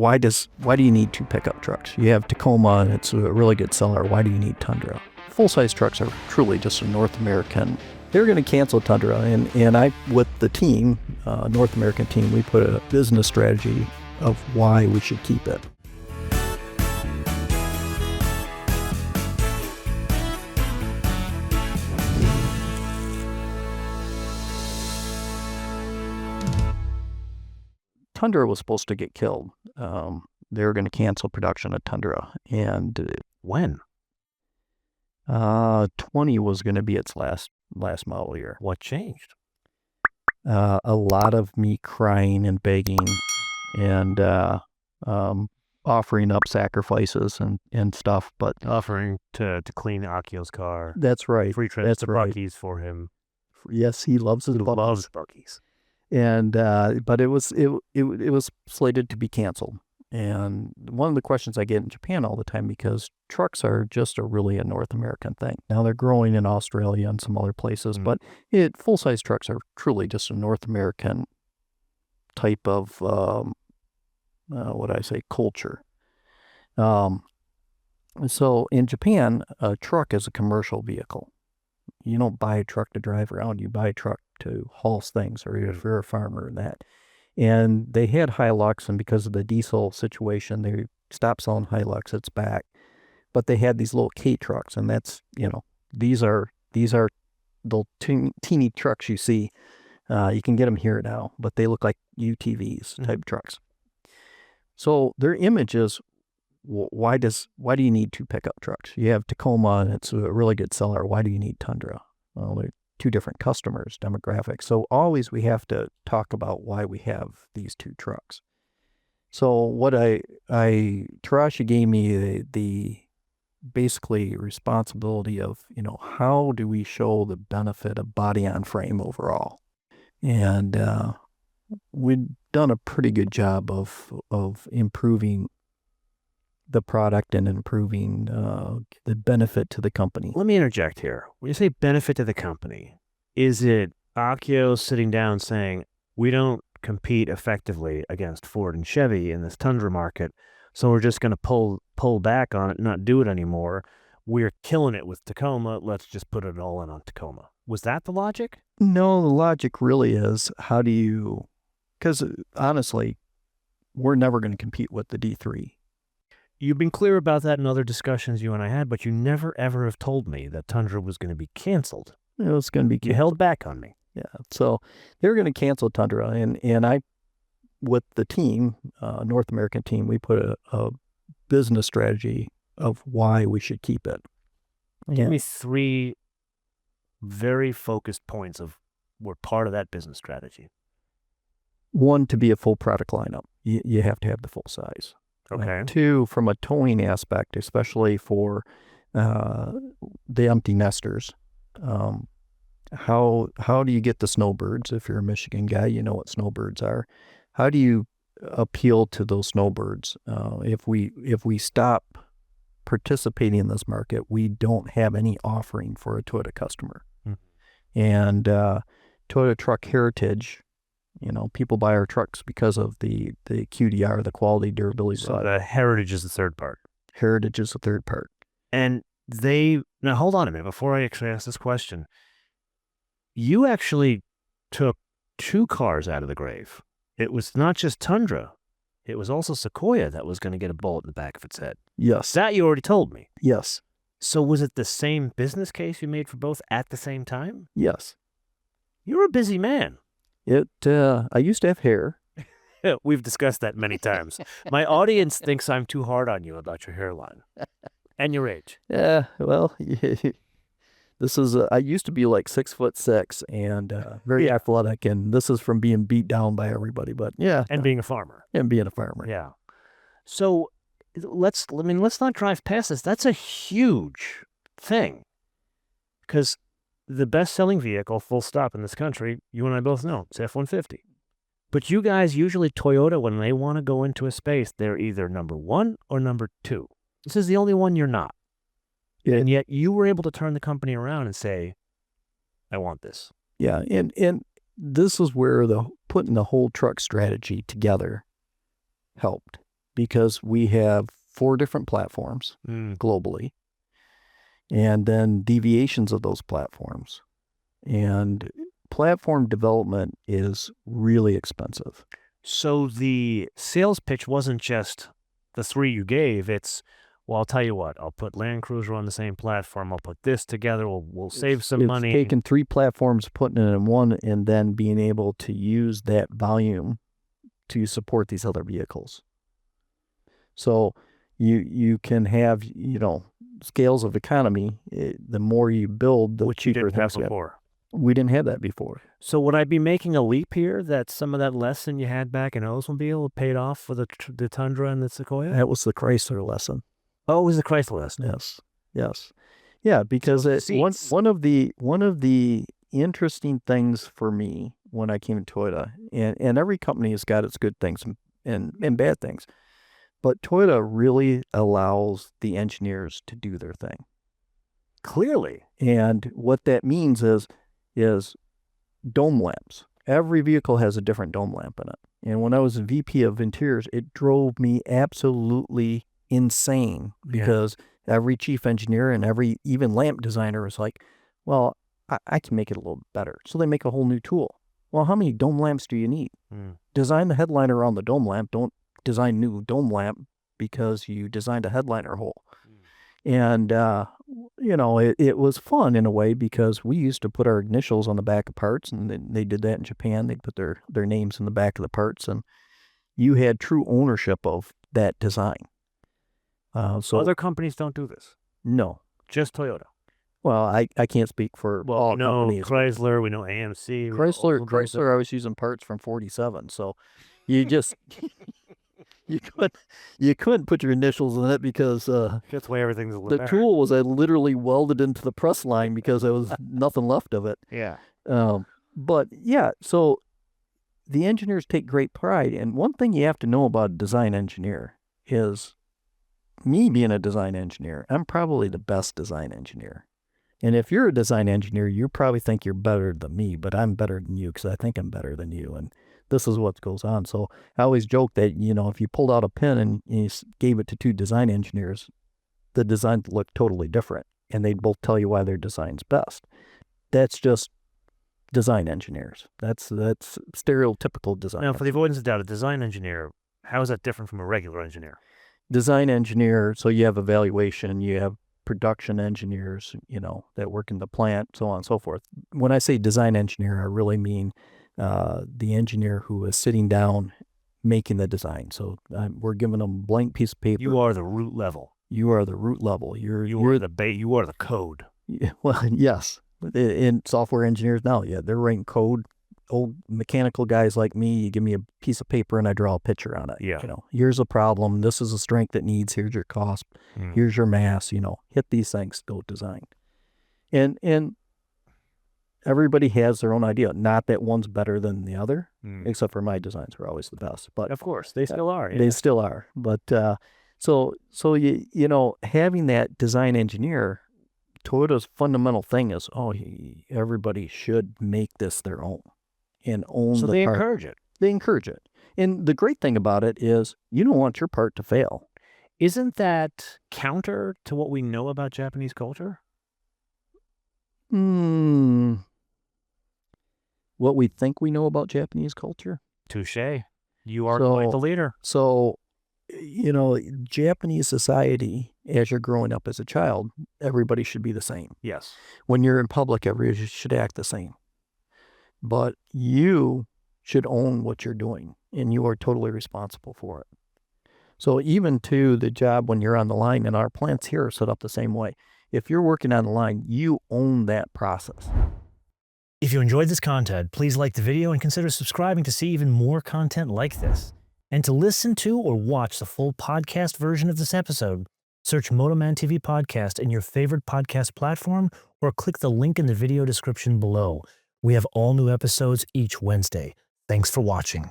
why do you need two pickup trucks? You have Tacoma, and it's a really good seller. Why do you need Tundra? Full-size trucks are truly just a North American. They're going to cancel Tundra, and I, with the team, North American team, we put a business strategy of why we should keep it. Tundra was supposed to get killed. They were going to cancel production of Tundra. And when? 20 was going to be its last model year. What changed? A lot of me crying and begging and offering up sacrifices and stuff. But offering to clean Akio's car. That's right. Free trips to Buc-ee's for him. Yes, he loves his Buc-ee's. Loves Buc-ee's. And but it was slated to be canceled. And one of the questions I get in Japan all the time, because trucks are just really a North American thing. Now they're growing in Australia and some other places, but full-size trucks are truly just a North American type of culture. So in Japan, a truck is a commercial vehicle. You don't buy a truck to drive around. You buy a truck to haul things, or if you're a farmer and that. And they had Hilux, and because of the diesel situation, they stopped selling Hilux. It's back. But they had these little K trucks, and that's, these are the teeny trucks you see. You can get them here now, but they look like UTVs type trucks. So their image is, why do you need two pickup trucks? You have Tacoma, and it's a really good seller. Why do you need Tundra? Well, they're two different customers, demographics. So always we have to talk about why we have these two trucks. So what Tarashi gave me the basically responsibility of, how do we show the benefit of body on frame overall? And we've done a pretty good job of improving the product and improving the benefit to the company. Let me interject here. When you say benefit to the company, is it Akio sitting down saying, we don't compete effectively against Ford and Chevy in this Tundra market, so we're just going to pull back on it and not do it anymore. We're killing it with Tacoma. Let's just put it all in on Tacoma. Was that the logic? No, the logic really is, because honestly, we're never going to compete with the D3. You've been clear about that in other discussions you and I had, but you never, ever have told me that Tundra was going to be canceled. It was going to be canceled. You held back on me. Yeah, so they were going to cancel Tundra, and I, with the team, North American team, we put a business strategy of why we should keep it. Give me three very focused points of were part of that business strategy. One, to be a full product lineup, you have to have the full size. Okay. Two, from a towing aspect, especially for the empty nesters, how do you get the snowbirds? If you're a Michigan guy, you know what snowbirds are. How do you appeal to those snowbirds? If we stop participating in this market, we don't have any offering for a Toyota customer. And Toyota truck heritage. People buy our trucks because of the QDR, the quality, durability. So the heritage is the third part. Heritage is the third part. And now hold on a minute before I actually ask this question. You actually took two cars out of the grave. It was not just Tundra. It was also Sequoia that was going to get a bullet in the back of its head. Yes. That you already told me. Yes. So was it the same business case you made for both at the same time? Yes. You're a busy man. I used to have hair. We've discussed that many times. My audience thinks I'm too hard on you about your hairline and your age. Yeah, well, this is, I used to be like 6'6" and very athletic, and this is from being beat down by everybody, but yeah. And being a farmer. And being a farmer. Yeah. So let's not drive past this. That's a huge thing. Because the best-selling vehicle, full stop, in this country, you and I both know, it's F-150. But you guys, usually Toyota, when they want to go into a space, they're either number one or number two. This is the only one you're not. Yeah. And yet you were able to turn the company around and say, I want this. Yeah, and this is where putting the whole truck strategy together helped. because we have 4 different platforms globally, and then deviations of those platforms. And platform development is really expensive. So the sales pitch wasn't just the 3 you gave. It's, well, I'll tell you what, I'll put Land Cruiser on the same platform. I'll put this together. We'll save some money. It's taking 3 platforms, putting it in one, and then being able to use that volume to support these other vehicles. So you can have, scales of economy. The more you build, the which you cheaper didn't have things get. before. We didn't have that before. So would I be making a leap here that some of that lesson you had back in Oldsmobile paid off for the Tundra and the Sequoia? That was the Chrysler lesson. Oh, it was the Chrysler lesson. Yes. Yeah, because one of the interesting things for me when I came to Toyota, and every company has got its good things and bad things, but Toyota really allows the engineers to do their thing. Clearly. And what that means is dome lamps. Every vehicle has a different dome lamp in it. And when I was VP of Interiors, it drove me absolutely insane because every chief engineer and every even lamp designer was like, well, I can make it a little better. So they make a whole new tool. Well, how many dome lamps do you need? Design the headliner around the dome lamp. Don't design new dome lamp because you designed a headliner hole. And, it was fun in a way because we used to put our initials on the back of parts, and they did that in Japan. They'd put their names in the back of the parts, and you had true ownership of that design. So other companies don't do this. No. Just Toyota. Well, I can't speak for all companies. Chrysler, we know AMC. Chrysler, I was using parts from 47, so you just... You couldn't put your initials in it because that's why everything's a little the tool was literally welded into the press line because there was nothing left of it. Yeah. But yeah, so the engineers take great pride. And one thing you have to know about a design engineer is me being a design engineer, I'm probably the best design engineer. And if you're a design engineer, you probably think you're better than me, but I'm better than you because I think I'm better than you. And this is what goes on. So I always joke that, if you pulled out a pen and you gave it to 2 design engineers, the design would look totally different. And they'd both tell you why their design's best. That's just design engineers. That's stereotypical design. Now, for the avoidance of doubt, a design engineer, how is that different from a regular engineer? Design engineer, so you have evaluation, you have production engineers, that work in the plant, so on and so forth. When I say design engineer, I really mean the engineer who is sitting down making the design. So we're giving them a blank piece of paper. You are the root level. You are the root level. You are the code. Well, yes. In software engineers now, they're writing code. Old mechanical guys like me, you give me a piece of paper and I draw a picture on it. Yeah. Here's a problem. This is a strength it needs. Here's your cost. Here's your mass. Hit these things. Go design. And everybody has their own idea. Not that one's better than the other, except for my designs were always the best. But of course, they still are. Yeah. They still are. But so having that design engineer, Toyota's fundamental thing is, everybody should make this their own and own the part. So they encourage it. They encourage it. And the great thing about it is you don't want your part to fail. Isn't that counter to what we know about Japanese culture? What we think we know about Japanese culture? Touché. You are quite the leader. So, Japanese society, as you're growing up as a child, everybody should be the same. Yes. When you're in public, everybody should act the same. But you should own what you're doing, and you are totally responsible for it. So even to the job when you're on the line, and our plants here are set up the same way. If you're working on the line, you own that process. If you enjoyed this content, please like the video and consider subscribing to see even more content like this. And to listen to or watch the full podcast version of this episode, search MotoManTV Podcast in your favorite podcast platform or click the link in the video description below. We have all new episodes each Wednesday. Thanks for watching.